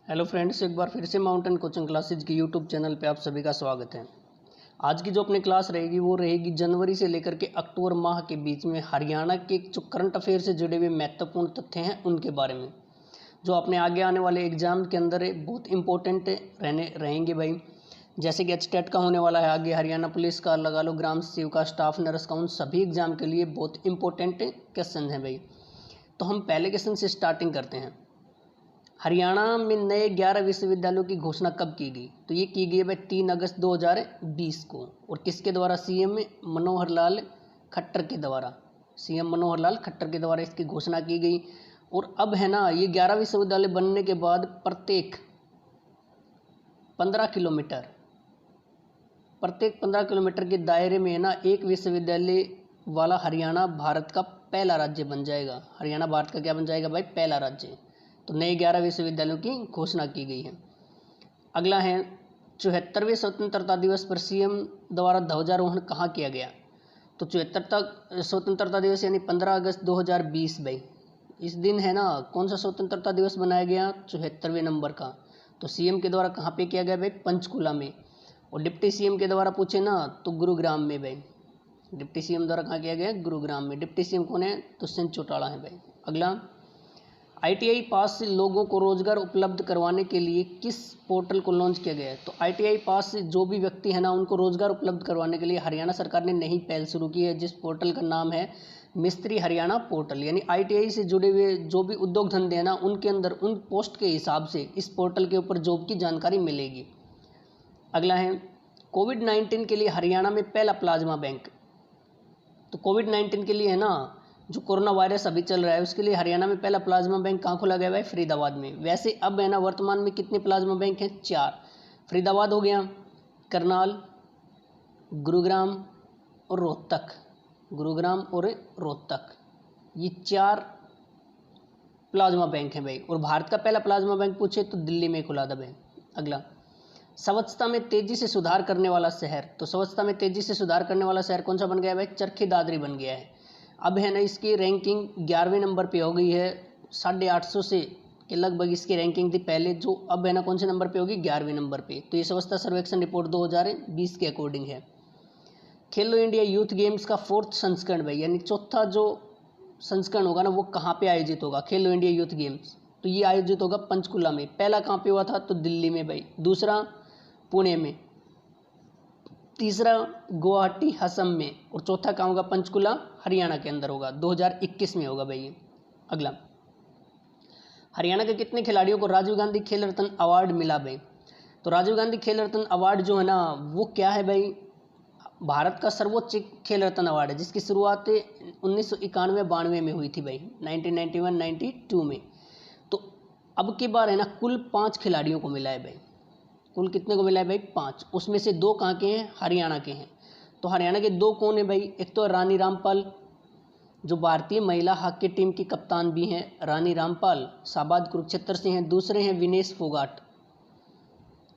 Hello friends, एक बार फिर से माउंटेन कोचिंग क्लासेज की यूट्यूब चैनल पे आप सभी का स्वागत है। आज की जो अपनी क्लास रहेगी वो रहेगी जनवरी से लेकर के अक्टूबर माह के बीच में हरियाणा के जो करंट अफेयर से जुड़े हुए महत्वपूर्ण तथ्य हैं उनके बारे में, जो अपने आगे आने वाले एग्जाम के अंदर बहुत इंपॉर्टेंट रहेंगे भाई। जैसे कि एचटेट का होने वाला है आगे, हरियाणा पुलिस का लगा लो, ग्राम सेवका, स्टाफ नर्स का, उन सभी एग्जाम के लिए बहुत इंपॉर्टेंट क्वेश्चन हैं भाई। तो हम पहले क्वेश्चन से स्टार्टिंग करते हैं। हरियाणा में नए 11 विश्वविद्यालयों की घोषणा कब की गई? तो ये की गई भाई 3 अगस्त 2020 को। और किसके द्वारा? सीएम मनोहर लाल खट्टर के द्वारा। सीएम मनोहर लाल खट्टर के द्वारा इसकी घोषणा की गई। और अब है ना, ये 11 विश्वविद्यालय बनने के बाद प्रत्येक 15 किलोमीटर के दायरे में है ना एक विश्वविद्यालय वाला हरियाणा भारत का पहला राज्य बन जाएगा। हरियाणा भारत का क्या बन जाएगा भाई? पहला राज्य। तो नए 11 विश्वविद्यालयों की घोषणा की गई है। अगला है 74वें स्वतंत्रता दिवस पर सीएम द्वारा ध्वजारोहण कहाँ किया गया? तो 74 स्वतंत्रता दिवस यानी 15 अगस्त 2020 भाई, इस दिन है ना कौन सा स्वतंत्रता दिवस बनाया गया? 74वें नंबर का। तो सीएम के द्वारा कहाँ पे किया गया भाई? पंचकुला में। और डिप्टी सीएम के द्वारा पूछे ना तो गुरुग्राम में भाई। डिप्टी सीएम द्वारा कहाँ किया गया? गुरुग्राम में। डिप्टी सीएम कौन है? दुष्यंत चौटाला है भाई। अगला, आईटीआई पास लोगों को रोजगार उपलब्ध करवाने के लिए किस पोर्टल को लॉन्च किया गया है? तो आईटीआई पास जो भी व्यक्ति है ना उनको रोजगार उपलब्ध करवाने के लिए हरियाणा सरकार ने नई पहल शुरू की है, जिस पोर्टल का नाम है मिस्त्री हरियाणा पोर्टल। यानी आईटीआई से जुड़े हुए जो भी उद्योग धंधे हैं ना उनके अंदर उन पोस्ट के हिसाब से इस पोर्टल के ऊपर जॉब की जानकारी मिलेगी। अगला है, कोविड-19 के लिए हरियाणा में पहला प्लाज्मा बैंक। तो कोविड-19 के लिए है ना, जो कोरोना वायरस अभी चल रहा है उसके लिए हरियाणा में पहला प्लाज्मा बैंक कहाँ खोला गया है? फरीदाबाद में। वैसे अब है ना वर्तमान में कितने प्लाज्मा बैंक हैं? 4। फरीदाबाद हो गया, करनाल, गुरुग्राम और रोहतक। गुरुग्राम और रोहतक, ये 4 प्लाज्मा बैंक हैं भाई। और भारत का पहला प्लाज्मा बैंक पूछे तो दिल्ली में खुला था भाई। अगला, स्वच्छता में तेजी से सुधार करने वाला शहर। तो स्वच्छता में तेजी से सुधार करने वाला शहर कौन सा बन गया है भाई? चरखी दादरी बन गया है। अब है ना इसकी रैंकिंग 11वें नंबर पे हो गई है। 850 से के लगभग इसकी रैंकिंग थी पहले, जो अब है ना कौन से नंबर पे होगी? 11वें नंबर पे। तो ये स्वच्छता सर्वेक्षण रिपोर्ट 2020 के अकॉर्डिंग है। खेलो इंडिया यूथ गेम्स का 4th संस्करण भाई, यानी चौथा जो संस्करण होगा ना वो कहाँ पे आयोजित होगा? खेलो इंडिया यूथ गेम्स। तो ये आयोजित होगा पंचकुला में। पहला कहाँ पे हुआ था? तो दिल्ली में भाई। दूसरा पुणे में, तीसरा गुवाहाटी असम में, और चौथा कहाँ होगा? पंचकुला हरियाणा के अंदर होगा। 2021 में होगा भाई ये। अगला, हरियाणा के कितने खिलाड़ियों को राजीव गांधी खेल रत्न अवार्ड मिला भाई? तो राजीव गांधी खेल रत्न अवार्ड जो है ना वो क्या है भाई? भारत का सर्वोच्च खेल रत्न अवार्ड है, जिसकी शुरुआत 1991-92 में हुई थी भाई, 1991-92 में। तो अब की बार है ना कुल 5 खिलाड़ियों को मिला है भाई। कुल कितने को मिला है भाई? 5। उसमें से 2 कहाँ के हैं? हरियाणा के हैं। तो हरियाणा के 2 कौन है भाई? एक तो रानी रामपाल, जो भारतीय महिला हॉकी टीम की कप्तान भी हैं। रानी रामपाल शाहबाद कुरुक्षेत्र से हैं। दूसरे हैं विनेश फोगाट।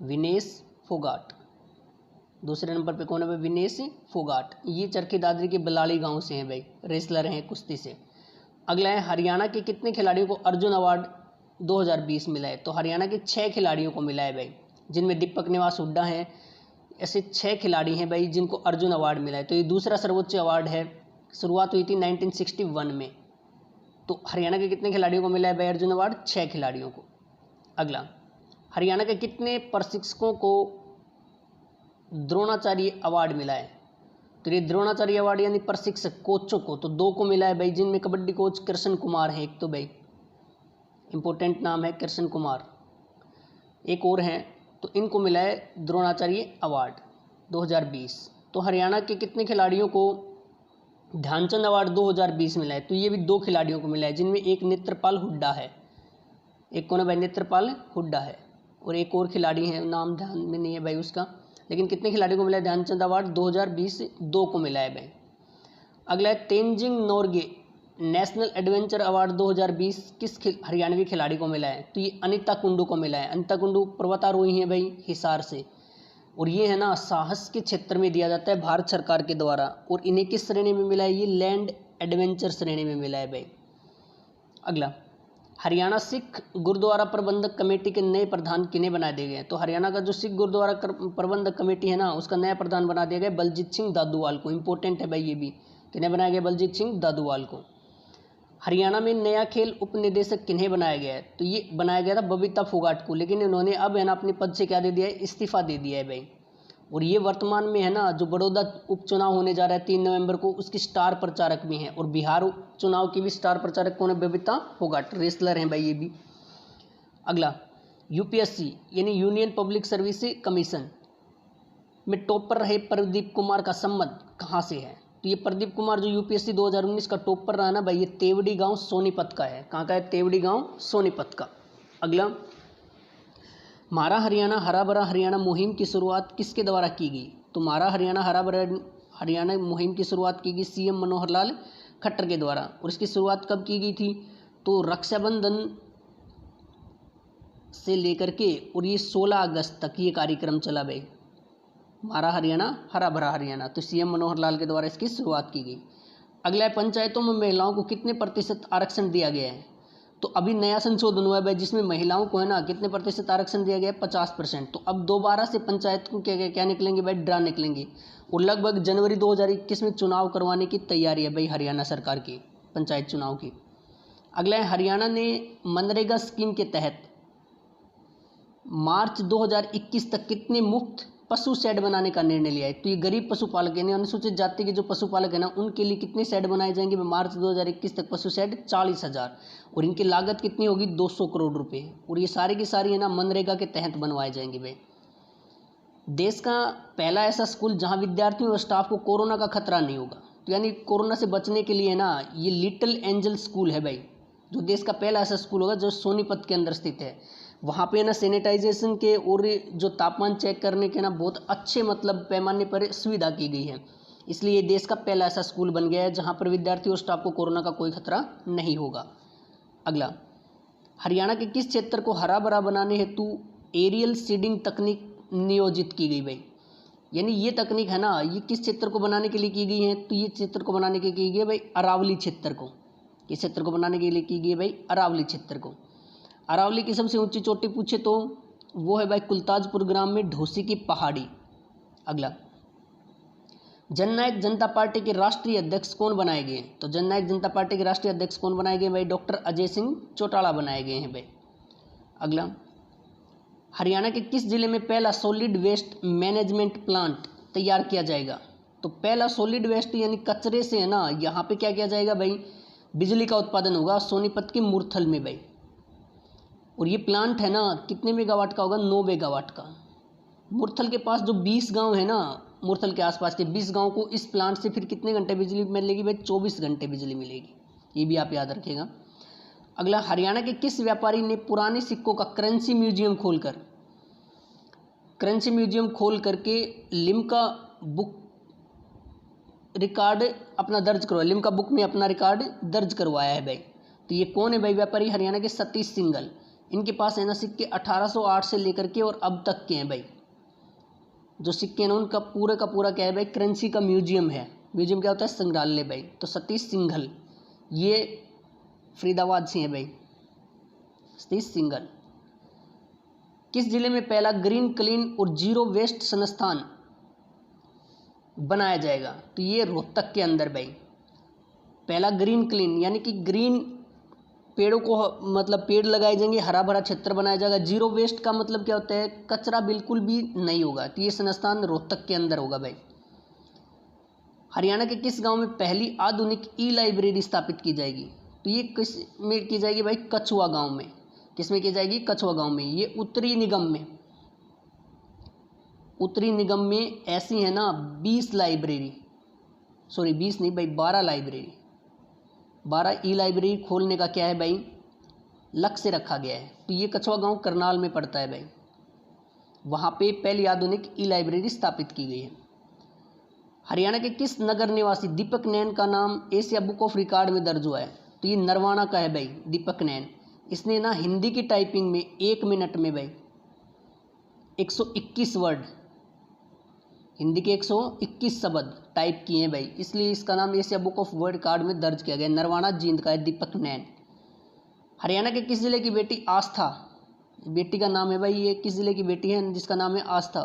विनेश फोगाट दूसरे नंबर पे कौन है भाई? विनेश फोगाट। ये चरखी दादरी के बलाड़ी गांव से हैं भाई, रेसलर हैं कुश्ती से। अगला है, हरियाणा के कितने खिलाड़ियों को अर्जुन अवार्ड 2020 मिला है? तो हरियाणा के 6 खिलाड़ियों को मिला है भाई, जिनमें दीपक निवास हुड्डा हैं। ऐसे 6 खिलाड़ी हैं भाई जिनको अर्जुन अवार्ड मिला है। तो ये दूसरा सर्वोच्च अवार्ड है। शुरुआत हुई थी 1961 में। तो हरियाणा के कितने खिलाड़ियों को मिला है भाई अर्जुन अवार्ड? 6 खिलाड़ियों को। अगला, हरियाणा के कितने प्रशिक्षकों को द्रोणाचार्य अवार्ड मिला है? तो ये द्रोणाचार्य अवार्ड यानी प्रशिक्षक कोचों को तो 2 को मिला है भाई, जिनमें कबड्डी कोच कृष्ण कुमार है एक तो भाई, इंपॉर्टेंट नाम है कृष्ण कुमार। एक और हैं, तो इनको मिला है द्रोणाचार्य अवार्ड 2020। तो हरियाणा के कितने खिलाड़ियों को ध्यानचंद अवार्ड 2020 मिला है? तो ये भी 2 खिलाड़ियों को मिला है, जिनमें एक नेत्रपाल हुड्डा है। एक कौन है भाई? नेत्रपाल हुड्डा है। और एक और खिलाड़ी है, नाम ध्यान में नहीं है भाई उसका। लेकिन कितने खिलाड़ियों को मिला है ध्यानचंद अवार्ड 2020? 2 को मिला है भाई। अगला है, Tenzing Norgay national adventure award 2020 किस हरियाणवी खिलाड़ी को मिला है? तो ये अनिता कुंडू को मिला है। अनिता कुंडू पर्वतारोही है भाई, हिसार से। और ये है ना साहस के क्षेत्र में दिया जाता है भारत सरकार के द्वारा। और इन्हें किस श्रेणी में मिला है? ये लैंड एडवेंचर श्रेणी में मिला है भाई। अगला, हरियाणा सिख गुरुद्वारा प्रबंधक कमेटी के नए प्रधान किन्हें बना दिए गए? तो हरियाणा का जो सिख गुरुद्वारा प्रबंधक कमेटी है ना, उसका नया प्रधान बना दिया गया बलजीत सिंह दादूवाल को। इंपॉर्टेंट है भाई ये भी, किन्हें बनाया गया? बलजीत सिंह दादूवाल को। हरियाणा में नया खेल उपनिदेशक किन्हें बनाया गया है? तो ये बनाया गया था बबीता फोगाट को, लेकिन इन्होंने अब है ना अपने पद से क्या दे दिया है? इस्तीफा दे दिया है भाई। और ये वर्तमान में है ना जो बड़ौदा उपचुनाव होने जा रहा है 3 नवंबर को, उसकी स्टार प्रचारक भी हैं। और बिहार चुनाव की भी स्टार प्रचारक कौन है? बबीता फोगाट, रेसलर हैं भाई ये भी। अगला, यूपीएससी यानी यूनियन पब्लिक सर्विस कमीशन में टॉपर रहे प्रदीप कुमार का संबंध कहाँ से है? तो ये प्रदीप कुमार जो यूपीएससी 2019 का टॉपर रहा ना भाई, ये तेवड़ी गांव सोनीपत का है। कहाँ का है? तेवड़ी गांव सोनीपत का। अगला, मारा हरियाणा हरा भरा हरियाणा मुहिम की शुरुआत किसके द्वारा की गई? तो मारा हरियाणा हरा भरा हरियाणा मुहिम की शुरुआत की गई सीएम मनोहर लाल खट्टर के द्वारा। और इसकी शुरुआत कब की गई थी? तो रक्षाबंधन से लेकर के और ये 16 अगस्त तक ये कार्यक्रम चला भाई, मारा हरियाणा हरा भरा हरियाणा। तो सीएम मनोहर लाल के द्वारा इसकी शुरुआत की गई। अगला है, पंचायतों में महिलाओं को कितने प्रतिशत आरक्षण दिया गया है? तो अभी नया संशोधन हुआ है भाई, जिसमें महिलाओं को है ना कितने प्रतिशत आरक्षण दिया गया है? 50%। तो अब दोबारा से पंचायत को क्या निकलेंगे भाई? ड्रा निकलेंगे। और लगभग जनवरी 2021 में चुनाव करवाने की तैयारी है भाई हरियाणा सरकार की, पंचायत चुनाव की। अगला है, हरियाणा ने मनरेगा स्कीम के तहत मार्च 2021 तक कितने मुफ्त पशु शेड बनाने का निर्णय लिया है? तो ये गरीब पशुपालक यानी अनुसूचित जाति के जो पशुपालक है ना, उनके लिए कितने शेड बनाए जाएंगे मार्च 2021 तक? पशु शेड 40,000। और इनकी लागत कितनी होगी? 200 करोड़ रुपए। और ये सारी की सारी है ना मनरेगा के तहत बनवाए जाएंगे भाई। देश का पहला ऐसा स्कूल जहाँ विद्यार्थियों और स्टाफ को कोरोना का खतरा नहीं होगा, तो यानी कोरोना से बचने के लिए ना ये लिटिल एंजल स्कूल है भाई, जो देश का पहला ऐसा स्कूल होगा जो सोनीपत के अंदर स्थित है। वहाँ पे ना सैनिटाइजेशन के और जो तापमान चेक करने के ना बहुत अच्छे मतलब पैमाने पर सुविधा की गई है। इसलिए ये देश का पहला ऐसा स्कूल बन गया है जहाँ पर विद्यार्थी और स्टाफ को कोरोना का कोई खतरा नहीं होगा। अगला, हरियाणा के किस क्षेत्र को हरा भरा बनाने हेतु एरियल सीडिंग तकनीक नियोजित की गई भाई? यानी ये तकनीक है ना, ये किस क्षेत्र को बनाने के लिए की गई है? तो ये क्षेत्र को बनाने के लिए की गई है भाई अरावली क्षेत्र को। किस क्षेत्र को बनाने के लिए की गई है भाई? अरावली क्षेत्र को। अरावली की सबसे ऊंची चोटी पूछे तो वो है भाई कुलताजपुर ग्राम में ढोसी की पहाड़ी। अगला, जननायक जनता पार्टी के राष्ट्रीय अध्यक्ष कौन बनाए गए? तो जननायक जनता पार्टी के राष्ट्रीय अध्यक्ष कौन बनाए गए भाई? डॉक्टर अजय सिंह चौटाला बनाए गए हैं भाई। अगला, हरियाणा के किस जिले में पहला सॉलिड वेस्ट मैनेजमेंट प्लांट तैयार किया जाएगा? तो पहला सॉलिड वेस्ट यानी कचरे से है ना, यहाँ पे क्या किया जाएगा भाई? बिजली का उत्पादन होगा सोनीपत के मुरथल में भाई। और ये प्लांट है ना कितने मेगावाट का होगा? 9 मेगावाट का। मुरथल के पास जो 20 गांव है ना, मुरथल के आसपास के 20 गांव को इस प्लांट से फिर कितने घंटे बिजली मिलेगी भाई? 24 घंटे बिजली मिलेगी। ये भी आप याद रखिएगा। अगला, हरियाणा के किस व्यापारी ने पुराने सिक्कों का करेंसी म्यूजियम खोल करके लिम्का बुक रिकॉर्ड अपना दर्ज करवाया, लिम्का बुक में अपना रिकॉर्ड दर्ज करवाया है भाई? तो ये कौन है भाई व्यापारी? हरियाणा के सतीश सिंघल। इनके पास है ना सिक्के 1808 से लेकर के और अब तक के हैं भाई। जो सिक्के हैं ना उनका पूरा का पूरा क्या है भाई? करेंसी का म्यूजियम है। म्यूजियम क्या होता है? संग्रहालय भाई। तो सतीश सिंघल ये फरीदाबाद से हैं भाई, सतीश सिंघल। किस जिले में पहला ग्रीन क्लीन और जीरो वेस्ट संस्थान बनाया जाएगा? तो ये रोहतक के अंदर भाई पहला ग्रीन क्लीन यानी कि ग्रीन पेड़ों को मतलब पेड़ लगाए जाएंगे, हरा भरा क्षेत्र बनाया जाएगा। जीरो वेस्ट का मतलब क्या होता है? कचरा बिल्कुल भी नहीं होगा। तो ये संस्थान रोहतक के अंदर होगा भाई। हरियाणा के किस गांव में पहली आधुनिक ई लाइब्रेरी स्थापित की जाएगी? तो ये किस में की जाएगी भाई? कछुआ गांव में। किस में की जाएगी? कछुआ गांव में। ये उत्तरी निगम में ऐसी है ना 20 लाइब्रेरी, सॉरी 20 नहीं भाई 12 लाइब्रेरी, 12 ई लाइब्रेरी खोलने का क्या है भाई? लक्ष्य रखा गया है। तो ये कछुआ गांव करनाल में पड़ता है भाई। वहाँ पे पहली आधुनिक ई लाइब्रेरी स्थापित की गई है। हरियाणा के किस नगर निवासी दीपक नैन का नाम एशिया बुक ऑफ रिकॉर्ड में दर्ज हुआ है? तो ये नरवाना का है भाई दीपक नैन। इसने ना हिंदी की टाइपिंग में 1 मिनट में भाई 121 वर्ड, हिंदी के 121 शब्द टाइप किए हैं भाई, इसलिए इसका नाम Asia book of world record में दर्ज किया गया। नरवाना जींद का है दीपक नैन। हरियाणा के किस जिले की बेटी आस्था, बेटी का नाम है भाई, ये किस जिले की बेटी है जिसका नाम है आस्था,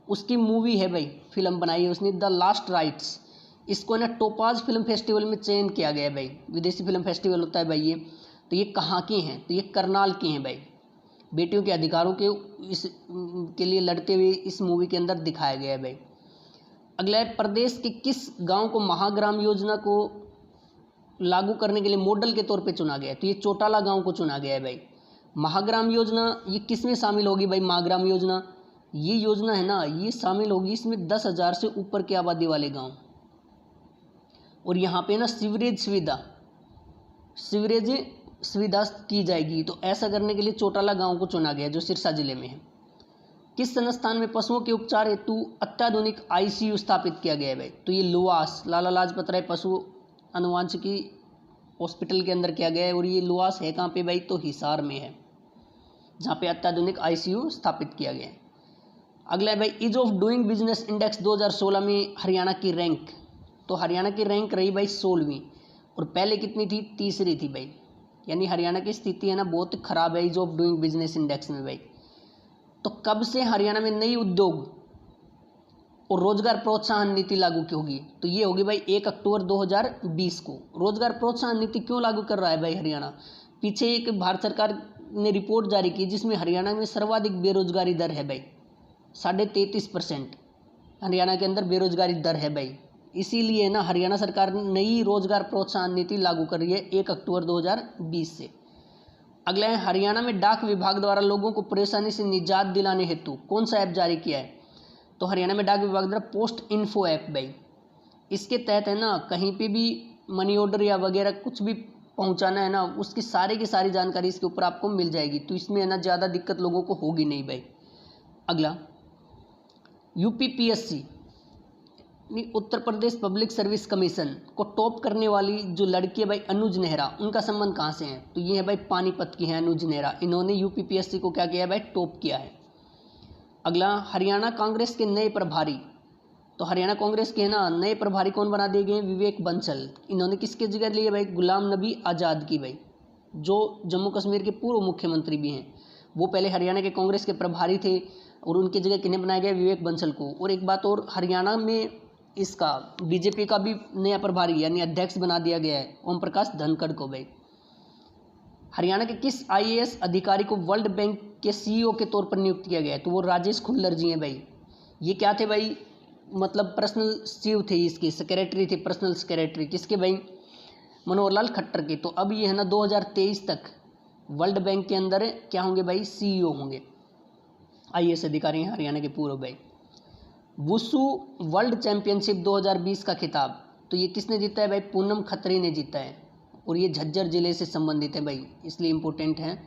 उसकी मूवी है भाई, फिल्म बनाई है उसने द लास्ट राइट्स। इसको ना टोपाज फिल्म फेस्टिवल में चयन किया गया है भाई, विदेशी फिल्म फेस्टिवल होता है भाई ये। तो ये कहाँ की हैं, तो ये करनाल की हैं भाई। बेटियों के अधिकारों के इस के लिए लड़ते हुए इस मूवी के अंदर दिखाया गया है भाई। अगला है, प्रदेश के किस गांव को महाग्राम योजना को लागू करने के लिए मॉडल के तौर पे चुना गया है, तो ये चौटाला गांव को चुना गया है भाई। महाग्राम योजना ये किस में शामिल होगी भाई, महाग्राम योजना ये योजना है ना, ये शामिल होगी इसमें 10,000 से ऊपर की आबादी वाले गांव। और यहाँ पे ना सीवरेज सुविधा की जाएगी। तो ऐसा करने के लिए चौटाला गांव को चुना गया जो सिरसा जिले में है। किस संस्थान में पशुओं के उपचार हेतु अत्याधुनिक आईसीयू स्थापित किया गया है भाई, तो ये लुआस लाला लाजपत राय पशु अनुवांशिकी हॉस्पिटल के अंदर किया गया है। और ये लुआस है कहाँ पे भाई, तो हिसार में है, जहाँ पे अत्याधुनिक आईसीयू स्थापित किया गया है। अगला है भाई, ease of doing business index 2016 में हरियाणा की रैंक, तो हरियाणा की रैंक रही भाई 16वीं, और पहले कितनी थी, तीसरी थी भाई। यानी हरियाणा की स्थिति है ना बहुत खराब है ease of doing business index में भाई। तो कब से हरियाणा में नई उद्योग और रोजगार प्रोत्साहन नीति लागू की होगी, तो ये होगी भाई 1 अक्टूबर 2020 को। रोजगार प्रोत्साहन नीति क्यों लागू कर रहा है भाई हरियाणा, पीछे एक भारत सरकार ने रिपोर्ट जारी की जिसमें हरियाणा में सर्वाधिक बेरोजगारी दर है भाई, 33.5% हरियाणा के अंदर बेरोजगारी दर है भाई। इसीलिए ना हरियाणा सरकार ने नई रोजगार प्रोत्साहन नीति लागू कर रही है 1 अक्टूबर 2020 से। अगला है, हरियाणा में डाक विभाग द्वारा लोगों को परेशानी से निजात दिलाने हेतु कौन सा ऐप जारी किया है, तो हरियाणा में डाक विभाग द्वारा पोस्ट इन्फो ऐप भाई। इसके तहत है ना कहीं पे भी मनी ऑर्डर या वगैरह कुछ भी पहुंचाना है ना, उसकी सारी की सारी जानकारी इसके ऊपर आपको मिल जाएगी। तो इसमें है ना ज़्यादा दिक्कत लोगों को होगी नहीं भाई। अगला, UPPSC Uttar Pradesh public service commission को टॉप करने वाली जो लड़की है भाई अनुज नेहरा, उनका संबंध कहाँ से है, तो ये है भाई पानीपत की है अनुज नेहरा। इन्होंने यूपीपीएससी को क्या किया है भाई, टॉप किया है। अगला, हरियाणा कांग्रेस के नए प्रभारी, तो हरियाणा कांग्रेस के है ना नए प्रभारी कौन बना दिए गए, विवेक बंसल। इन्होंने किसके जगह लिए भाई, गुलाम नबी आज़ाद की भाई, जो जम्मू कश्मीर के पूर्व मुख्यमंत्री भी हैं। वो पहले हरियाणा के कांग्रेस के प्रभारी थे और उनकी जगह किन्हें बनाया गया, विवेक बंसल को। और एक बात और, हरियाणा में इसका बीजेपी का भी नया प्रभारी यानी अध्यक्ष बना दिया गया है ओम प्रकाश धनखड़ को भाई। हरियाणा के किस आईएएस अधिकारी को वर्ल्ड बैंक के सीईओ के तौर पर नियुक्त किया गया है, तो वो राजेश खुल्लर जी हैं भाई। ये क्या थे भाई, मतलब पर्सनल चीफ थे, इसके सेक्रेटरी थे, पर्सनल सेक्रेटरी किसके भाई, मनोहर लाल खट्टर के। तो अब ये है ना 2023 तक वर्ल्ड बैंक के अंदर क्या होंगे भाई, सीईओ होंगे, आईएएस अधिकारी हैं हरियाणा के पूर्व भाई। वुशु वर्ल्ड चैंपियनशिप 2020 का खिताब, तो ये किसने जीता है भाई, पूनम खत्री ने जीता है। और ये झज्जर जिले से संबंधित है भाई, इसलिए इम्पोर्टेंट है।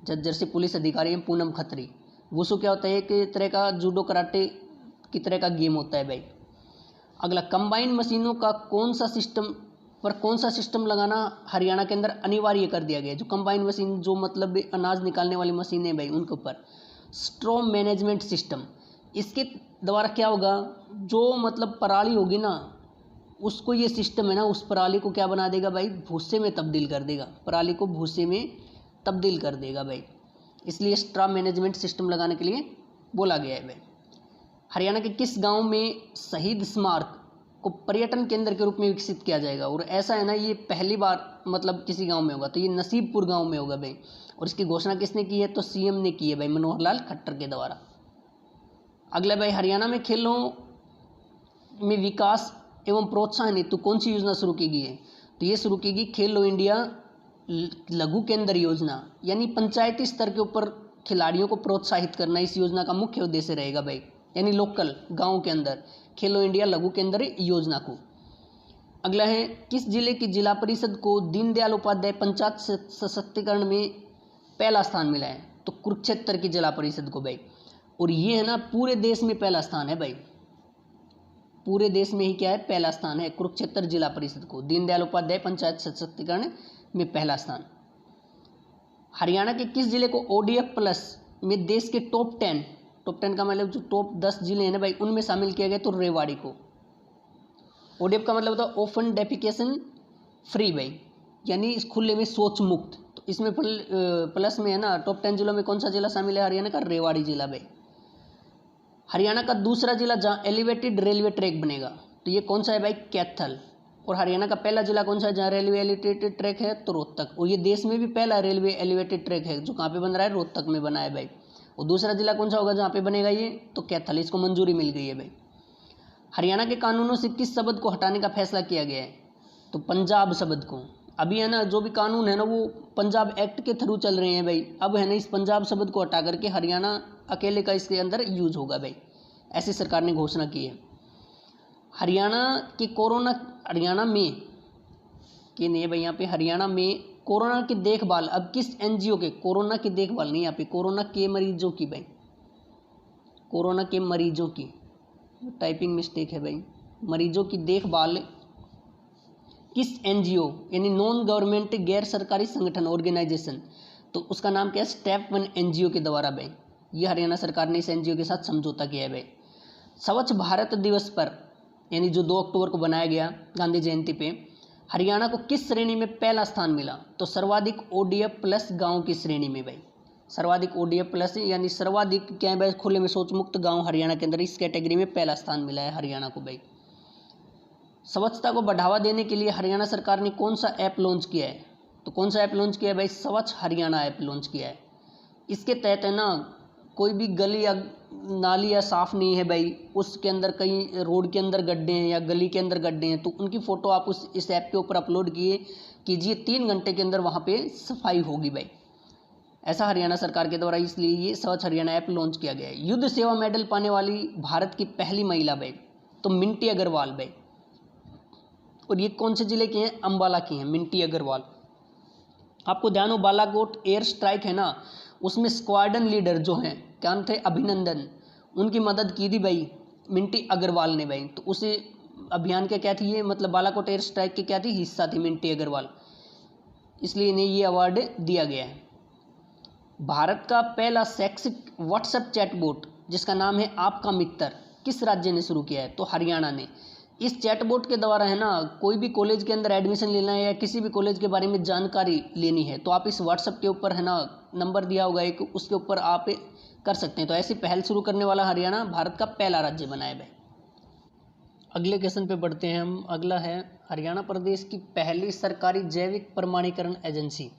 झज्जर से पुलिस अधिकारी हैं पूनम खत्री। वुशु क्या होता है, एक तरह का जूडो कराटे की तरह का गेम होता है भाई। अगला, कंबाइन मशीनों का कौन सा सिस्टम लगाना हरियाणा के अंदर अनिवार्य कर दिया गया है, जो कंबाइन मशीन जो मतलब अनाज निकालने वाली मशीनें भाई उनके ऊपर स्ट्रॉ मैनेजमेंट सिस्टम। इसके द्वारा क्या होगा, जो मतलब पराली होगी ना उसको ये सिस्टम है ना उस पराली को क्या बना देगा भाई, भूसे में तब्दील कर देगा, पराली को भूसे में तब्दील कर देगा भाई। इसलिए स्ट्रॉ मैनेजमेंट सिस्टम लगाने के लिए बोला गया है भाई। हरियाणा के किस गांव में शहीद स्मारक को पर्यटन केंद्र के रूप में विकसित किया जाएगा, और ऐसा है ना ये पहली बार मतलब किसी गांव में होगा, तो ये नसीबपुर गांव में होगा भाई। और इसकी घोषणा किसने की है, तो सीएम ने की है भाई, मनोहर लाल खट्टर के द्वारा। अगला भाई, हरियाणा में खेलों में विकास एवं प्रोत्साहन हेतु कौन सी योजना शुरू की गई है, तो ये शुरू की गई खेलो इंडिया लघु केंद्र योजना, यानी पंचायती स्तर के ऊपर खिलाड़ियों को प्रोत्साहित करना इस योजना का मुख्य उद्देश्य रहेगा भाई, यानी लोकल गांव के अंदर खेलो इंडिया लघु केंद्र योजना को। अगला है, किस जिले की जिला परिषद को दीनदयाल उपाध्याय पंचायत सशक्तिकरण में पहला स्थान मिला है, तो कुरुक्षेत्र की जिला परिषद को भाई। और ये है ना पूरे देश में पहला स्थान है भाई, पूरे देश में ही क्या है, पहला स्थान है कुरुक्षेत्र जिला परिषद को, दीनदयाल उपाध्याय पंचायत सशक्तिकरण में पहला स्थान। हरियाणा के किस जिले को ओडीएफ प्लस में देश के टॉप 10 का मतलब जो टॉप 10 जिले हैं ना भाई उनमें शामिल किया गया, तो रेवाड़ी को। ओडीएफ का मतलब होता है ओपन डेफिकेशन फ्री भाई, यानी इस खुले में शौच मुक्त, तो इसमें प्लस में है ना, टॉप 10 जिलों में कौन सा जिला शामिल है हरियाणा का? रेवाड़ी जिला भाई। हरियाणा का दूसरा जिला जहाँ एलिवेटेड रेलवे ट्रैक बनेगा, तो ये कौन सा है भाई? कैथल। और हरियाणा का पहला जिला कौन सा है जहाँ रेलवे एलिवेटेड ट्रैक है? तो रोहतक। और ये देश में भी पहला रेलवे एलिवेटेड ट्रैक है जो कहाँ पे बन रहा है? रोहतक में बना है भाई। और दूसरा जिला कौन सा होगा जहाँ पे बनेगा ये? तो कैथल। इसको मंजूरी मिल गई है भाई। हरियाणा के कानूनों से किस शब्द को हटाने का फैसला किया गया है? तो पंजाब शब्द को। अभी है ना जो भी कानून है ना वो पंजाब एक्ट के थ्रू चल रहे हैं भाई। अब है ना इस पंजाब शब्द को हटा करके हरियाणा अकेले का इसके अंदर यूज होगा भाई, ऐसी सरकार ने घोषणा की है। हरियाणा में कि नहीं भाई, यहाँ पे हरियाणा में कोरोना की देखभाल अब किस एनजीओ के? कोरोना की देखभाल नहीं, यहाँ पे कोरोना के मरीजों की भाई, कोरोना के मरीजों की, टाइपिंग मिस्टेक है भाई। मरीजों की देखभाल किस एनजीओ यानी नॉन गवर्नमेंट गैर सरकारी संगठन ऑर्गेनाइजेशन, तो उसका नाम क्या है? स्टेप 1 एनजीओ के द्वारा भाई। ये हरियाणा सरकार ने इस एनजीओ के साथ समझौता किया है भाई। स्वच्छ भारत दिवस पर यानी जो 2 अक्टूबर को बनाया गया गांधी जयंती पे, हरियाणा को किस श्रेणी में पहला स्थान मिला? तो सर्वाधिक ओडीएफ प्लस गाँव की श्रेणी में भाई। सर्वाधिक ओडीएफ प्लस यानी सर्वाधिक क्या है भाई? खुले में शौच मुक्त गाँव हरियाणा के अंदर, इस कैटेगरी में पहला स्थान मिला है हरियाणा को भाई। स्वच्छता को बढ़ावा देने के लिए हरियाणा सरकार ने कौन सा ऐप लॉन्च किया है? तो कौन सा ऐप लॉन्च किया है भाई? स्वच्छ हरियाणा ऐप लॉन्च किया है। इसके तहत है ना कोई भी गली या नाली या साफ़ नहीं है भाई, उसके अंदर कहीं रोड के अंदर गड्ढे हैं या गली के अंदर गड्ढे हैं, तो उनकी फ़ोटो आप इस ऐप के ऊपर अपलोड कीजिए, 3 घंटे के अंदर वहाँ पे सफाई होगी भाई। ऐसा हरियाणा सरकार के द्वारा इसलिए ये स्वच्छ हरियाणा ऐप लॉन्च किया गया है। युद्ध सेवा मेडल पाने वाली भारत की पहली महिला भाई, तो मिंटी अग्रवाल भाई। और ये कौन से जिले की हैं? अंबाला की हैं मिंटी अग्रवाल। आपको ध्यान हो बालाकोट एयर स्ट्राइक है ना, उसमें स्क्वाड्रन लीडर जो हैं क्या थे? अभिनंदन। उनकी मदद की थी भाई मिंटी अग्रवाल ने भाई। तो उसे अभियान के क्या थी ये, मतलब बालाकोट एयर स्ट्राइक के क्या थी? हिस्सा थी मिंटी अग्रवाल, इसलिए इन्हें ये अवार्ड दिया गया है। भारत का पहला शैक्षिक व्हाट्सएप चैटबॉट जिसका नाम है आपका मित्र, किस राज्य ने शुरू किया है? तो हरियाणा ने। इस चैटबॉट के द्वारा है ना कोई भी कॉलेज के अंदर एडमिशन लेना है या किसी भी कॉलेज के बारे में जानकारी लेनी है, तो आप इस व्हाट्सएप के ऊपर है ना नंबर दिया होगा एक, उसके ऊपर आप कर सकते हैं। तो ऐसी पहल शुरू करने वाला हरियाणा भारत का पहला राज्य बना है भाई। अगले क्वेश्चन पे बढ़ते हैं हम। अगला है हरियाणा प्रदेश की पहली सरकारी जैविक प्रमाणीकरण एजेंसी,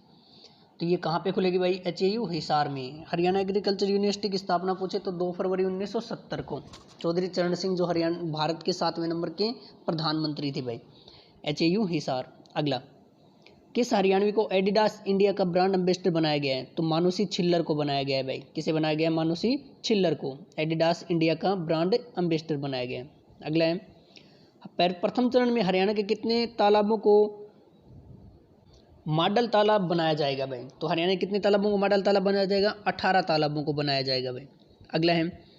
तो ये कहाँ पे खुलेगी भाई? HAU हिसार में। हरियाणा एग्रीकल्चर यूनिवर्सिटी की स्थापना पूछे तो 2 फरवरी 1970 को चौधरी चरण सिंह जो हरियाणा भारत के 7वें नंबर के प्रधानमंत्री थे भाई। HAU हिसार। अगला, किस हरियाणवी को एडिडास इंडिया का ब्रांड एम्बेसडर बनाया गया है? तो मानुषी छिल्लर को बनाया गया है भाई। किसे बनाया गया है? मानुषी छिल्लर को एडिडास इंडिया का ब्रांड एम्बेसडर बनाया गया है। अगला है, प्रथम चरण में हरियाणा के कितने तालाबों को मॉडल तालाब बनाया जाएगा भाई? तो हरियाणा के कितने तालाबों को मॉडल तालाब बनाया जाएगा? 18 तालाबों को बनाया जाएगा भाई। अगला है,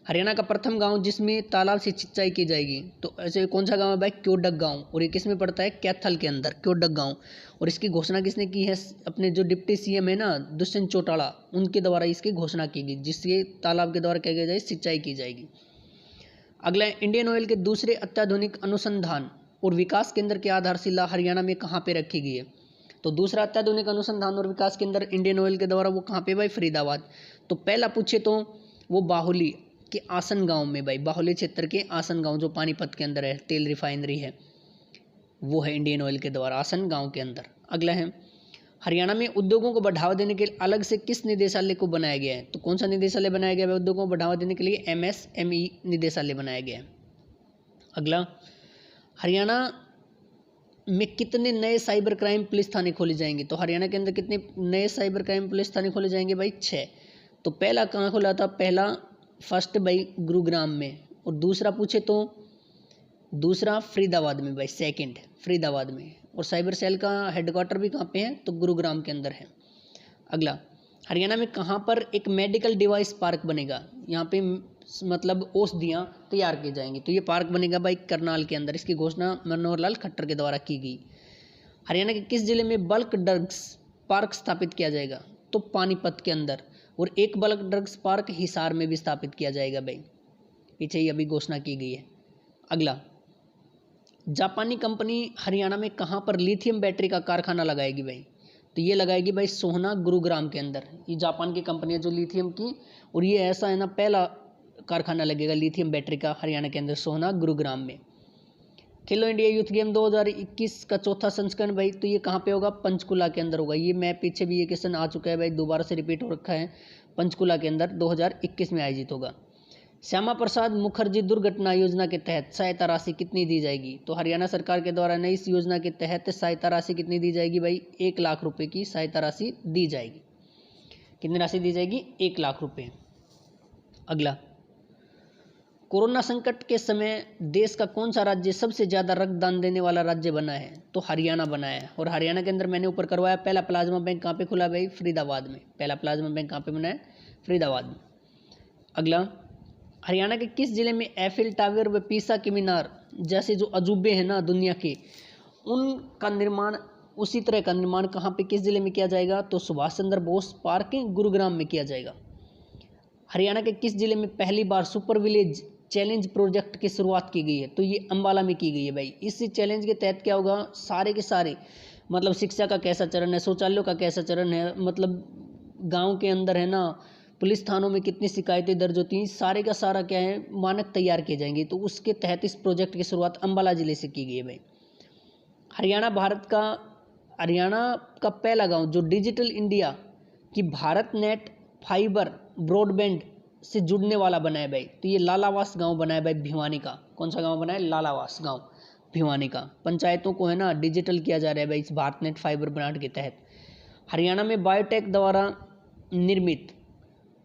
हरियाणा का प्रथम गांव जिसमें तालाब से सिंचाई की जाएगी, तो ऐसे कौन सा गांव है भाई? क्योडक गांव। और ये किस में पड़ता है? कैथल के अंदर, क्योडक गांव। और इसकी घोषणा किसने की है? अपने जो डिप्टी CM है ना दुष्यंत चौटाला, उनके द्वारा इसकी घोषणा की गई, जिससे तालाब के द्वारा क्या किया जाए? सिंचाई की जाएगी। अगला है, इंडियन ऑयल के दूसरे अत्याधुनिक अनुसंधान और विकास केंद्र की आधारशिला हरियाणा में कहाँ पे रखी गई है? तो दूसरा अत्याधुनिक अनुसंधान और विकास केंद्र इंडियन ऑयल के द्वारा वो कहाँ पे भाई? फरीदाबाद। तो पहला पूछे तो वो बाहुली के आसन गांव में भाई, बाहुली क्षेत्र के आसन गांव जो पानीपत के अंदर है, तेल रिफाइनरी है, वो है इंडियन ऑयल के द्वारा आसन गांव के अंदर। अगला है, हरियाणा में उद्योगों को बढ़ावा देने के लिए अलग से किस निदेशालय को बनाया गया है? तो कौन सा निदेशालय बनाया गया है उद्योगों को बढ़ावा देने के लिए? MSME निदेशालय बनाया गया है। अगला, हरियाणा में कितने नए साइबर क्राइम पुलिस थाने खोले जाएंगे? तो हरियाणा के अंदर कितने नए साइबर क्राइम पुलिस थाने खोले जाएंगे भाई? 6। तो पहला कहाँ खोला था? पहला फर्स्ट भाई गुरुग्राम में, और दूसरा पूछे तो दूसरा फरीदाबाद में भाई, सेकंड फरीदाबाद में। और साइबर सेल का हेडक्वार्टर भी कहाँ पे है? तो गुरुग्राम के अंदर है। अगला, हरियाणा में कहाँ पर एक मेडिकल डिवाइस पार्क बनेगा? यहाँ पे मतलब औषधियाँ तैयार की जाएंगी, तो ये पार्क बनेगा भाई करनाल के अंदर। इसकी घोषणा मनोहर लाल खट्टर के द्वारा की गई। हरियाणा के किस जिले में बल्क ड्रग्स पार्क स्थापित किया जाएगा? तो पानीपत के अंदर। और एक बल्क ड्रग्स पार्क हिसार में भी स्थापित किया जाएगा भाई, पीछे ही अभी घोषणा की गई है। अगला, जापानी कंपनी हरियाणा में कहाँ पर लिथियम बैटरी का कारखाना लगाएगी भाई? तो ये लगाएगी भाई सोहना गुरुग्राम के अंदर। ये जापान की कंपनी है जो लिथियम की, और ये ऐसा है ना पहला कारखाना लगेगा लिथियम बैटरी का हरियाणा के अंदर सोहना गुरुग्राम में। खेलो इंडिया यूथ गेम 2021 का चौथा संस्करण भाई, तो ये कहाँ पे होगा? पंचकुला के अंदर होगा। ये मैं पीछे भी ये क्वेश्चन आ चुका है भाई, दोबारा से रिपीट हो रखा है। पंचकुला के अंदर 2021 में आयोजित होगा। श्यामा प्रसाद मुखर्जी दुर्घटना योजना के तहत सहायता राशि कितनी दी जाएगी? तो हरियाणा सरकार के द्वारा नई इस योजना के तहत सहायता राशि कितनी दी जाएगी भाई? 1 लाख रुपए की सहायता राशि दी जाएगी। कितनी राशि दी जाएगी? 1 लाख रुपए। अगला, कोरोना संकट के समय देश का कौन सा राज्य सबसे ज़्यादा रक्तदान देने वाला राज्य बना है? तो हरियाणा बना है। और हरियाणा के अंदर मैंने ऊपर करवाया, पहला प्लाज्मा बैंक कहाँ पे खुला भाई? फरीदाबाद में। पहला प्लाज्मा बैंक कहाँ पे बना है? फरीदाबाद में। अगला, हरियाणा के किस जिले में एफिल टावर व पीसा के मीनार जैसे जो अजूबे हैं ना दुनिया के, उनका निर्माण, उसी तरह का निर्माण कहाँ पे किस जिले में किया जाएगा? तो सुभाष चंद्र बोस पार्क गुरुग्राम में किया जाएगा। हरियाणा के किस जिले में पहली बार सुपर विलेज चैलेंज प्रोजेक्ट की शुरुआत की गई है? तो ये अंबाला में की गई है भाई। इस चैलेंज के तहत क्या होगा? सारे के सारे मतलब शिक्षा का कैसा चरण है, शौचालयों का कैसा चरण है, मतलब गाँव के अंदर है ना पुलिस थानों में कितनी शिकायतें दर्ज होती हैं, सारे का सारा क्या है मानक तैयार किए जाएंगे। तो उसके तहत इस प्रोजेक्ट की शुरुआत अंबाला जिले से की गई है भाई। हरियाणा का पहला गांव जो डिजिटल इंडिया की भारत नेट फाइबर ब्रॉडबैंड से जुड़ने वाला बना है भाई, तो ये लालावास गांव बना है भाई भिवानी का। कौन सा गांव बना है? लालावास गांव भिवानी का। पंचायतों को है ना डिजिटल किया जा रहा है भाई इस भारत नेट फाइबर ब्रांड के तहत। हरियाणा में बायोटेक द्वारा निर्मित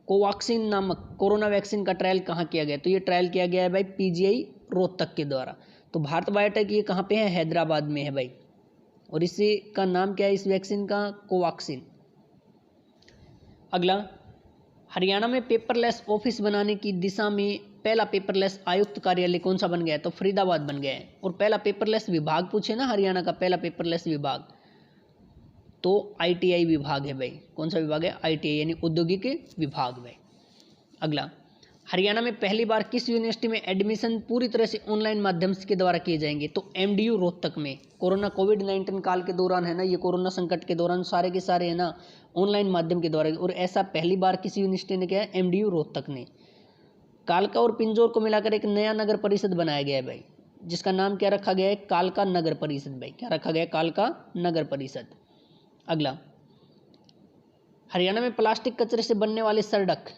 कोवाक्सिन नामक कोरोना वैक्सीन का ट्रायल कहाँ किया गया? तो ये ट्रायल किया गया है भाई पीजीआई रोहतक के द्वारा। तो भारत बायोटेक ये कहाँ पे है? हैदराबाद में है भाई। और इसी का नाम क्या है इस वैक्सीन का? कोवाक्सिन। अगला, हरियाणा में पेपरलेस ऑफिस बनाने की दिशा में पहला पेपरलेस आयुक्त कार्यालय कौन सा बन गया है? तो फरीदाबाद बन गया है। और पहला पेपरलेस विभाग पूछे ना हरियाणा का पहला पेपरलेस विभाग, तो आईटीआई विभाग है भाई। कौन सा विभाग है? आईटीआई यानी औद्योगिक विभाग भाई। अगला, हरियाणा में पहली बार किस यूनिवर्सिटी में एडमिशन पूरी तरह से ऑनलाइन माध्यम के द्वारा किए जाएंगे? तो एमडीयू रोहतक में। कोरोना कोविड-19 काल के दौरान है ना, ये कोरोना संकट के दौरान सारे के सारे है ना ऑनलाइन माध्यम के द्वारा, और ऐसा पहली बार किसी यूनिवर्सिटी ने किया है? एमडीयू रोहतक ने। कालका और पिंजौर को मिलाकर एक नया नगर परिषद बनाया गया है भाई, जिसका नाम क्या रखा गया है? कालका नगर परिषद भाई। क्या रखा गया है? कालका नगर परिषद। अगला, हरियाणा में प्लास्टिक कचरे से बनने वाली सड़क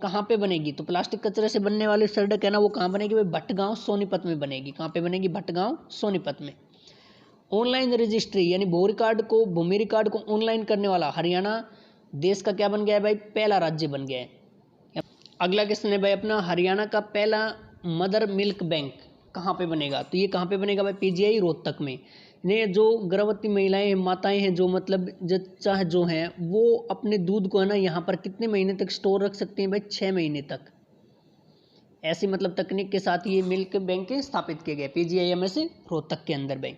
कहाँ पे बनेगी? तो प्लास्टिक कचरे से बनने वाली सड़क है ना वो कहाँ बनेगी भाई? भटगांव सोनीपत में बनेगी। कहाँ पे बनेगी? भटगांव सोनीपत में। ऑनलाइन रजिस्ट्री यानी भूमि रिकॉर्ड को ऑनलाइन करने वाला हरियाणा देश का क्या बन गया है भाई? पहला राज्य बन गया है। अगला क्वेश्चन है भाई अपना, हरियाणा का पहला मदर मिल्क बैंक कहाँ पे बनेगा? तो ये कहाँ पे बनेगा भाई? पीजीआई रोहतक में। ने जो गर्भवती महिलाएं हैं, माताएं हैं, जो मतलब जच्चा है जो हैं, वो अपने दूध को है ना यहाँ पर कितने महीने तक स्टोर रख सकते हैं भाई? 6 महीने तक। ऐसी मतलब तकनीक के साथ ये मिल्क बैंक स्थापित किए गए पीजीआईएमएस रोहतक के अंदर भाई।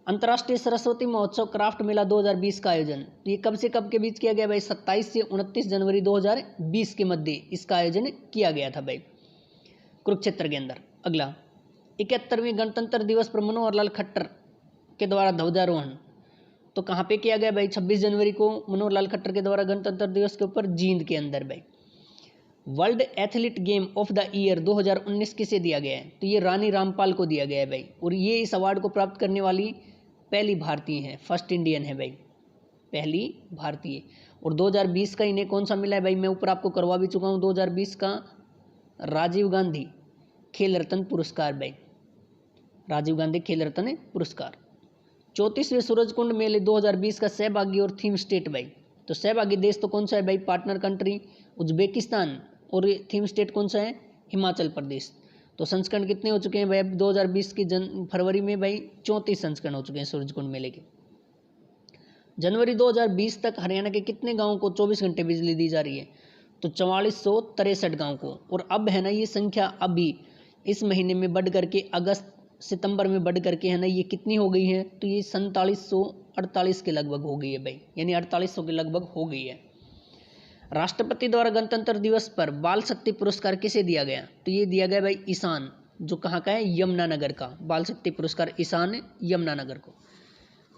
अंतर्राष्ट्रीय सरस्वती महोत्सव क्राफ्ट मेला 2020 का आयोजन ये कब से कब के बीच किया गया भाई? 27 से 29 जनवरी 2020 के मध्य इसका आयोजन किया गया था भाई, कुरुक्षेत्र के अंदर। अगला, 71वें गणतंत्र दिवस पर मनोहर लाल खट्टर के द्वारा ध्वजारोहण तो कहाँ पे किया गया भाई? 26 जनवरी को मनोहर लाल खट्टर के द्वारा गणतंत्र दिवस के ऊपर जींद के अंदर भाई। World athlete game of the year 2019 किसे दिया गया है? तो ये रानी रामपाल को दिया गया है भाई, और ये इस अवार्ड को प्राप्त करने वाली पहली भारतीय है, फर्स्ट इंडियन है भाई, पहली भारतीय। और 2020 का इन्हें कौन सा मिला है भाई? मैं ऊपर आपको करवा भी चुका हूँ, 2020 का राजीव गांधी खेल रत्न पुरस्कार भाई, राजीव गांधी खेल रत्न पुरस्कार। 34वें सूरजकुंड मेले 2020 का सहभागी और थीम स्टेट भाई, तो सहभागी देश तो कौन सा है भाई? पार्टनर कंट्री उज्बेकिस्तान, और थीम स्टेट कौन सा है? हिमाचल प्रदेश। तो संस्करण कितने हो चुके हैं भाई? अब 2020 की फरवरी में भाई 34 संस्करण हो चुके हैं सूरजकुंड मेले के। जनवरी 2020 तक हरियाणा के कितने गाँव को 24 घंटे बिजली दी जा रही है? तो 4463 गाँव को। और अब है ना ये संख्या अभी इस महीने में बढ़ करके सितंबर में बढ़ करके है ना ये कितनी हो गई है? तो ये 4748 के लगभग हो गई है भाई, यानी 4800 के लगभग हो गई है। राष्ट्रपति द्वारा गणतंत्र दिवस पर बाल शक्ति पुरस्कार किसे दिया गया? तो ये दिया गया भाई ईशान, जो कहाँ का है? यमुनानगर का। बाल शक्ति पुरस्कार ईशान यमुनानगर को।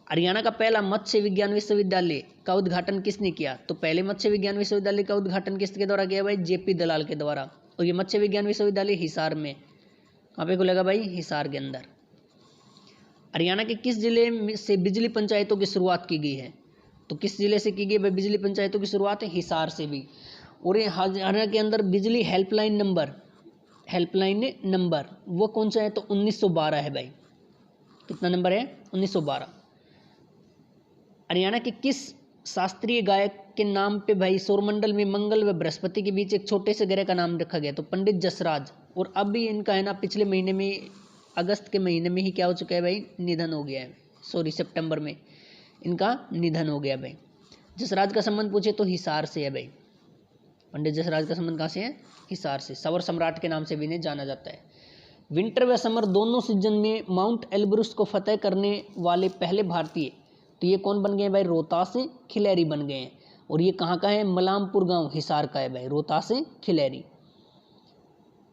हरियाणा का पहला मत्स्य विज्ञान विश्वविद्यालय का उद्घाटन किसने किया? तो पहले मत्स्य विज्ञान विश्वविद्यालय का उद्घाटन किसके द्वारा किया भाई? जेपी दलाल के द्वारा। और ये मत्स्य विज्ञान विश्वविद्यालय हिसार में, कहाँ पे खुलेगा भाई? हिसार के अंदर। हरियाणा के किस जिले से बिजली पंचायतों की शुरुआत की गई है? तो किस जिले से की गई भाई बिजली पंचायतों की शुरुआत? है हिसार से भी। और ये हरियाणा के अंदर बिजली हेल्पलाइन नंबर वो कौन सा है? तो 1912 है भाई। कितना नंबर है? 1912। हरियाणा के किस शास्त्रीय गायक के नाम पे भाई सौरमंडल में मंगल व बृहस्पति के बीच एक छोटे से ग्रह का नाम रखा गया? तो पंडित जसराज। और अब भी इनका है ना पिछले महीने में, अगस्त के महीने में ही क्या हो चुका है भाई? निधन हो गया है। सॉरी, सितंबर में इनका निधन हो गया भाई। जसराज का संबंध पूछे तो हिसार से है भाई। पंडित जसराज का संबंध कहाँ से है? हिसार से। सवर सम्राट के नाम से भी इन्हें जाना जाता है। विंटर व समर दोनों सीजन में माउंट एल्ब्रुस को फतेह करने वाले पहले भारतीय, तो ये कौन बन गए भाई? रोहतास खिलेरी बन गए हैं। और ये कहाँ का है? मलामपुर गांव हिसार का है भाई, रोहतास खिलेरी।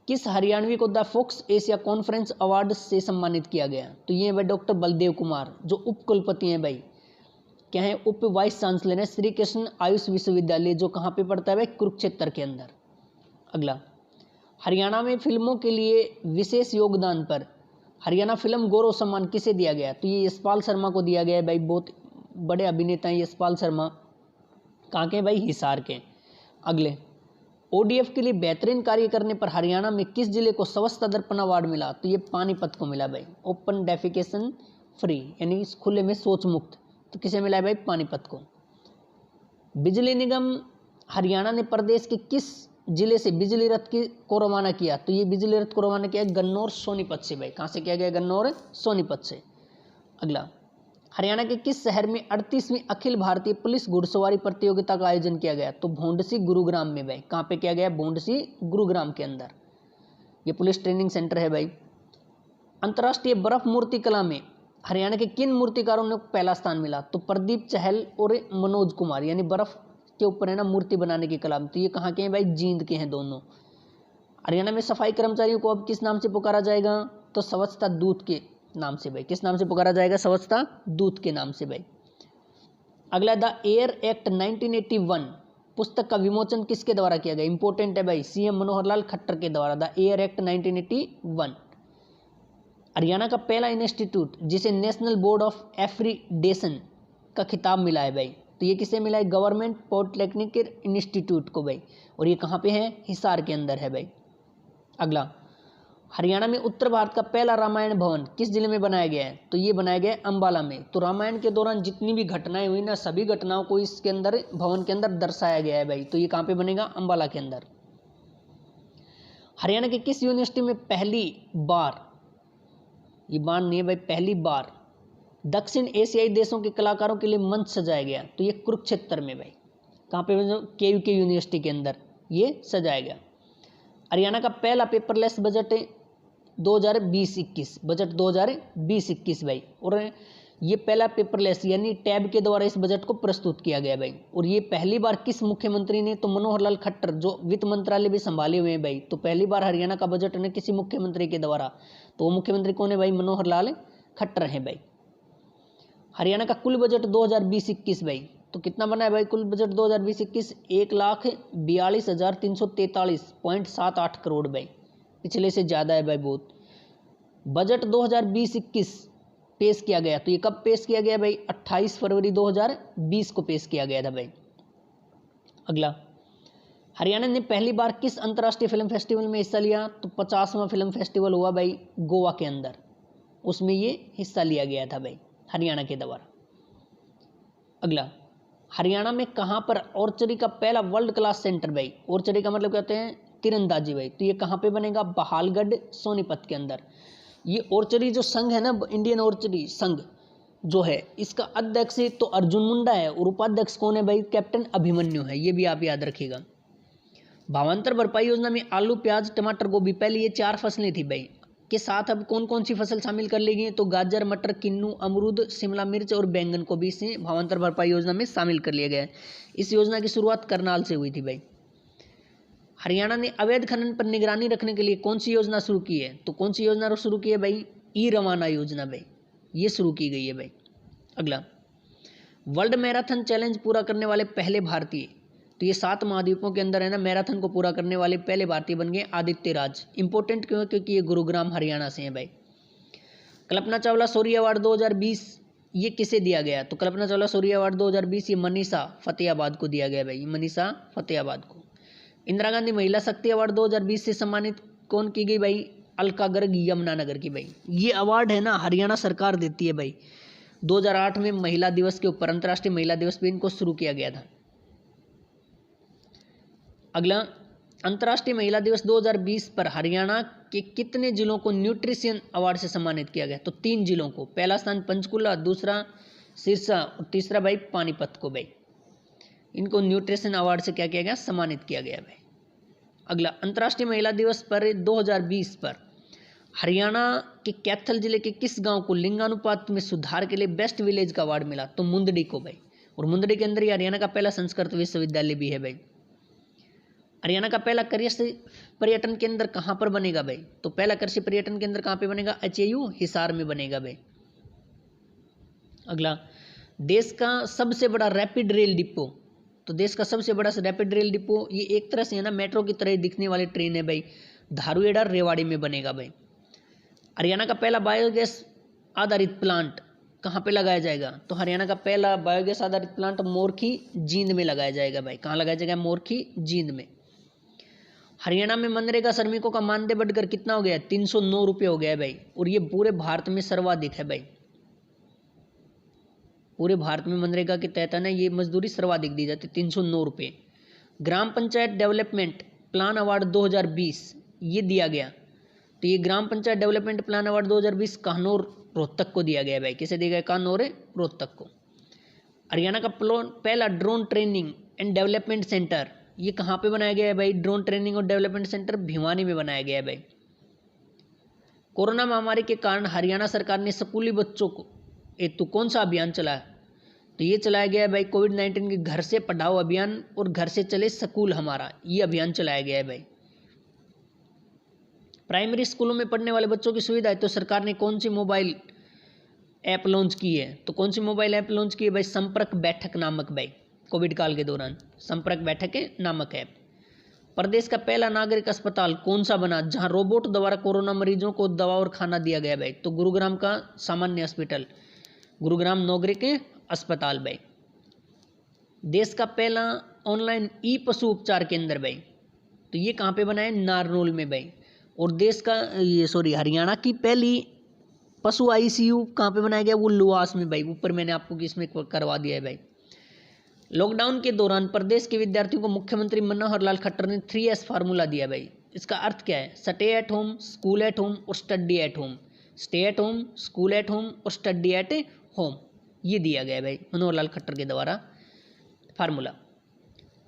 किस हरियाणवी को the folks Asia conference award से सम्मानित किया गया? तो ये है भाई डॉक्टर बलदेव कुमार, जो उप कुलपति हैं भाई। क्या है? उप वाइस चांसलर है श्री कृष्ण आयुष विश्वविद्यालय, जो कहाँ पे पड़ता है भाई? कुरुक्षेत्र के अंदर। अगला, हरियाणा में फिल्मों के लिए विशेष योगदान पर हरियाणा फिल्म गौरव सम्मान किसे दिया गया? तो ये यशपाल शर्मा को दिया गया है भाई। बहुत बड़े अभिनेता हैं यशपाल शर्मा। कहाँ के भाई? हिसार के। अगले, ओडीएफ के लिए बेहतरीन कार्य करने पर हरियाणा में किस जिले को स्वच्छता दर्पण अवार्ड मिला? तो ये पानीपत को मिला भाई। ओपन डेफिकेशन फ्री, यानी खुले में शौच मुक्त, तो किसे मिला है भाई? पानीपत को। बिजली निगम हरियाणा ने प्रदेश के किस जिले से बिजली रथ को रवाना किया? तो ये बिजली रथ को रवाना किया गन्नौर सोनीपत से भाई। कहाँ से किया गया? गन्नौर सोनीपत से। अगला, हरियाणा के किस शहर में 38वीं अखिल भारतीय पुलिस घुड़सवारी प्रतियोगिता का आयोजन किया गया? तो भोंडसी गुरुग्राम में भाई। कहाँ पे किया गया? भोंडसी गुरुग्राम के अंदर। ये पुलिस ट्रेनिंग सेंटर है भाई। अंतर्राष्ट्रीय बर्फ मूर्ति कला में हरियाणा के किन मूर्तिकारों ने पहला स्थान मिला? तो प्रदीप चहल और मनोज कुमार, यानी बर्फ के ऊपर है ना मूर्ति बनाने की कला। तो ये कहाँ के हैं भाई? जींद के हैं दोनों। हरियाणा में सफाई कर्मचारियों को अब किस नाम से पुकारा जाएगा? तो स्वच्छता दूत के नाम से भाई। किस नाम से पुकारा जाएगा? स्वच्छता दूत के नाम से भाई। अगला, द एयर एक्ट 1981 पुस्तक का विमोचन किसके द्वारा किया गया? इंपॉर्टेंट है भाई, सीएम मनोहर लाल खट्टर के द्वारा। The air act 1981। हरियाणा का पहला इंस्टीट्यूट जिसे नेशनल बोर्ड ऑफ एक्रीडेशन का खिताब मिला है भाई, तो ये किसे मिला है? गवर्नमेंट पॉलिटेक्निक इंस्टीट्यूट को भाई। और ये कहाँ पे है? हिसार के अंदर है भाई। अगला, हरियाणा में उत्तर भारत का पहला रामायण भवन किस जिले में बनाया गया है? तो ये बनाया गया है अंबाला में। तो रामायण के दौरान जितनी भी घटनाएं हुई ना, सभी घटनाओं को इसके अंदर भवन के अंदर दर्शाया गया है भाई। तो ये कहाँ पे बनेगा? अंबाला के अंदर। हरियाणा के किस यूनिवर्सिटी में पहली बार, ये बार नहीं है भाई, पहली बार दक्षिण एशियाई देशों के कलाकारों के लिए मंच सजाया गया? तो ये कुरुक्षेत्र में भाई। कहाँ पे? केयूके यूनिवर्सिटी के अंदर ये सजाया गया। हरियाणा का पहला पेपरलेस बजट 2020-21, बजट 2020-21 भाई। और ये पहला पेपरलेस यानी टैब के द्वारा इस बजट को प्रस्तुत किया गया भाई। और ये पहली बार किस मुख्यमंत्री ने? तो मनोहर लाल खट्टर, जो वित्त मंत्रालय भी संभाले हुए हैं भाई। तो पहली बार हरियाणा का बजट ने किसी मुख्यमंत्री के द्वारा, तो वो मुख्यमंत्री कौन है भाई? मनोहर लाल खट्टर है भाई। हरियाणा का कुल बजट 2020-21 भाई, तो कितना बना है भाई कुल बजट 2020-21? 1,42,343.78 करोड़ भाई। पिछले से ज़्यादा है भाई बहुत। बजट 2020-21 पेश किया गया, तो ये कब पेश किया गया भाई? 28 फरवरी 2020 को पेश किया गया था भाई। अगला, हरियाणा ने पहली बार किस अंतर्राष्ट्रीय फिल्म फेस्टिवल में हिस्सा लिया? तो 50वां फिल्म फेस्टिवल हुआ भाई गोवा के अंदर, उसमें ये हिस्सा लिया गया था भाई हरियाणा के द्वारा। अगला, हरियाणा में कहाँ पर ऑर्चरी का पहला वर्ल्ड क्लास सेंटर भाई? ऑर्चरी का मतलब कहते हैं तीरंदाजी भाई। तो ये कहाँ पे बनेगा? बहालगढ़ सोनीपत के अंदर। ये ऑर्चरी जो संघ है ना, इंडियन ऑर्चरी संघ जो है, इसका अध्यक्ष तो अर्जुन मुंडा है और उपाध्यक्ष कौन है भाई? कैप्टन अभिमन्यु है। ये भी आप याद रखिएगा। भावांतर भरपाई योजना में आलू, प्याज, टमाटर, गोभी, पहले ये 4 फसलें थी भाई, के साथ अब कौन कौन सी फसल शामिल कर ली गई? तो गाजर, मटर, किन्नू, अमरूद, शिमला मिर्च और बैंगन को भी इसे भावांतर भरपाई योजना में शामिल कर लिया गया है। इस योजना की शुरुआत करनाल से हुई थी भाई। हरियाणा ने अवैध खनन पर निगरानी रखने के लिए कौन सी योजना शुरू की है? तो कौन सी योजना शुरू की है भाई? ई रवाना योजना भाई, ये शुरू की गई है भाई। अगला, वर्ल्ड मैराथन चैलेंज पूरा करने वाले पहले भारतीय, तो ये 7 महाद्वीपों के अंदर है ना मैराथन को पूरा करने वाले पहले भारतीय बन गए आदित्य राज। इंपॉर्टेंट क्यों है? क्योंकि ये गुरुग्राम हरियाणा से हैं भाई। कल्पना चावला शौर्य अवार्ड 2020 ये किसे दिया गया? तो कल्पना चावला शौर्य अवार्ड 2020 ये मनीषा फतेहाबाद को दिया गया भाई, मनीषा फतेहाबाद को। इंदिरा गांधी महिला शक्ति अवार्ड 2020 से सम्मानित कौन की गई भाई? अलका गर्ग यमुनानगर की भाई। ये अवार्ड है ना हरियाणा सरकार देती है भाई। 2008 में महिला दिवस के ऊपर, अंतर्राष्ट्रीय महिला दिवस पे इनको शुरू किया गया था। अगला, अंतर्राष्ट्रीय महिला दिवस 2020 पर हरियाणा के कितने जिलों को न्यूट्रिशन अवार्ड से सम्मानित किया गया? तो 3 जिलों को। पहला स्थान पंचकुला, दूसरा सिरसा और तीसरा भाई पानीपत को भाई। इनको न्यूट्रिशन अवार्ड से क्या किया गया? सम्मानित किया गया भाई। अगला, अंतर्राष्ट्रीय महिला दिवस पर 2020 पर हरियाणा के कैथल जिले के किस गांव को लिंगानुपात में सुधार के लिए बेस्ट विलेज का अवार्ड मिला? तो मुंदड़ी को भाई। और मुंदड़ी के अंदर ही हरियाणा का पहला संस्कृत विश्वविद्यालय भी है भाई। हरियाणा का पहला कृषि पर्यटन केंद्र कहाँ पर बनेगा भाई? तो पहला कृषि पर्यटन केंद्र कहाँ पे बनेगा? HAU हिसार में बनेगा भाई। अगला, देश का सबसे बड़ा रैपिड रेल डिपो, तो देश का सबसे बड़ा रैपिड रेल डिपो ये एक तरह से है ना मेट्रो की तरह दिखने वाली ट्रेन है भाई, धारूहेड़ा रेवाड़ी में बनेगा भाई। हरियाणा का पहला बायोगैस आधारित प्लांट कहाँ पे लगाया जाएगा? तो हरियाणा का पहला बायोगैस आधारित प्लांट मोरखी जींद में लगाया जाएगा भाई। कहाँ लगाया जाएगा? मोरखी जींद में। हरियाणा में मनरेगा श्रमिकों का मानदेय बढ़कर कितना हो गया? 309 रुपये हो गया है भाई। और ये पूरे भारत में सर्वाधिक है भाई। पूरे भारत में मनरेगा के तहत है ना ये मजदूरी सर्वाधिक दी जाती है, 309 रुपये। Gram Panchayat development plan award 2020 ये दिया गया, तो ये Gram Panchayat development plan award 2020 Kannaur Rohtak को दिया गया भाई। किसे दिया गया? कान्नौर रोहतक को। हरियाणा का पहला drone training and development centre ये कहाँ पे बनाया गया है भाई? ड्रोन ट्रेनिंग और डेवलपमेंट सेंटर भिवानी में बनाया गया है भाई। कोरोना महामारी के कारण हरियाणा सरकार ने स्कूली बच्चों को हेतु कौन सा अभियान चलाया? तो ये चलाया गया है भाई कोविड-19 के घर से पढ़ाओ अभियान और घर से चले स्कूल हमारा, ये अभियान चलाया गया है भाई। प्राइमरी स्कूलों में पढ़ने वाले बच्चों की सुविधा है तो सरकार ने कौन सी मोबाइल ऐप लॉन्च की है? तो कौन सी मोबाइल ऐप लॉन्च की है भाई? संपर्क बैठक नामक भाई। कोविड काल के दौरान संपर्क बैठक नामक ऐप। प्रदेश का पहला नागरिक अस्पताल कौन सा बना जहां रोबोट द्वारा कोरोना मरीजों को दवा और खाना दिया गया भाई? तो गुरुग्राम का सामान्य हॉस्पिटल, गुरुग्राम नागरिक अस्पताल भाई। देश का पहला ऑनलाइन ई पशु उपचार केंद्र भाई, तो ये कहाँ पे बना है? नारनौल में भाई। और देश का हरियाणा की पहली पशु ICU कहाँ पे बनाया गया? वो लुआस में भाई। ऊपर मैंने आपको इसमें करवा दिया है भाई। लॉकडाउन के दौरान प्रदेश के विद्यार्थियों को मुख्यमंत्री मनोहर लाल खट्टर ने 3S फार्मूला दिया भाई। इसका अर्थ क्या है? Stay at home, school at home और study at home. Stay at home, school at home और स्टडी एट होम, ये दिया गया है भाई मनोहर लाल खट्टर के द्वारा फार्मूला।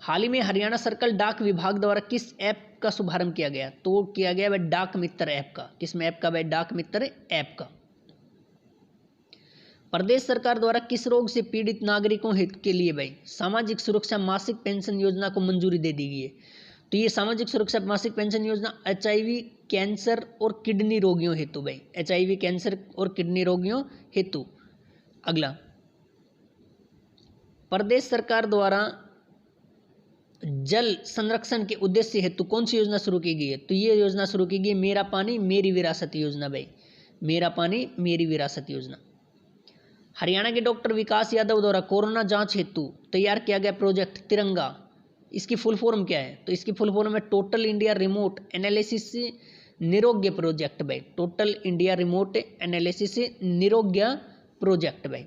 हाल ही में हरियाणा सर्कल डाक विभाग द्वारा किस ऐप का शुभारंभ किया गया? तो किया गया भाई डाक मित्र ऐप का। किस ऐप का भाई? डाक मित्र ऐप का। प्रदेश सरकार द्वारा किस रोग से पीड़ित नागरिकों हित के लिए भाई सामाजिक सुरक्षा मासिक पेंशन योजना को मंजूरी दे दी गई है? तो ये सामाजिक सुरक्षा मासिक पेंशन योजना HIV कैंसर और किडनी रोगियों हेतु भाई। HIV कैंसर और किडनी रोगियों हेतु। अगला, प्रदेश सरकार द्वारा जल संरक्षण के उद्देश्य हेतु कौन सी योजना शुरू की गई है? तो ये योजना शुरू की गई मेरा पानी मेरी विरासत योजना भाई। मेरा पानी मेरी विरासत योजना। हरियाणा के डॉक्टर विकास यादव द्वारा कोरोना जांच हेतु तैयार किया गया प्रोजेक्ट तिरंगा, इसकी फुल फॉर्म क्या है? तो इसकी फुल फॉर्म है total India remote analysis Nirogya project भाई। Total India remote analysis Nirogya project भाई।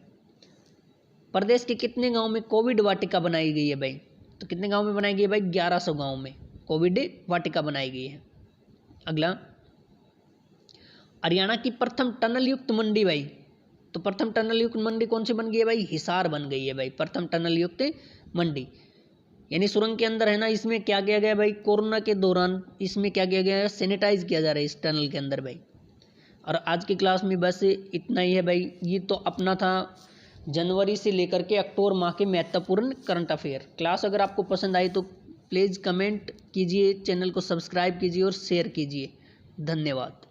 प्रदेश के कितने गांव में कोविड वाटिका बनाई गई है भाई? तो कितने गांव में बनाई गई है भाई? 1100 गांव में कोविड वाटिका बनाई गई है। अगला, हरियाणा की प्रथम टनल युक्त मंडी भाई, तो प्रथम टनल युक्त मंडी कौन सी बन गई है भाई? हिसार बन गई है भाई प्रथम टनल युक्त मंडी। यानी सुरंग के अंदर है ना, इसमें क्या किया गया भाई? कोरोना के दौरान इसमें क्या किया गया है? सैनिटाइज किया जा रहा है इस टनल के अंदर भाई। और आज की क्लास में बस इतना ही है भाई। ये तो अपना था जनवरी से लेकर के अक्टूबर माह के महत्वपूर्ण करंट अफेयर। क्लास अगर आपको पसंद आई तो प्लीज़ कमेंट कीजिए, चैनल को सब्सक्राइब कीजिए और शेयर कीजिए। धन्यवाद।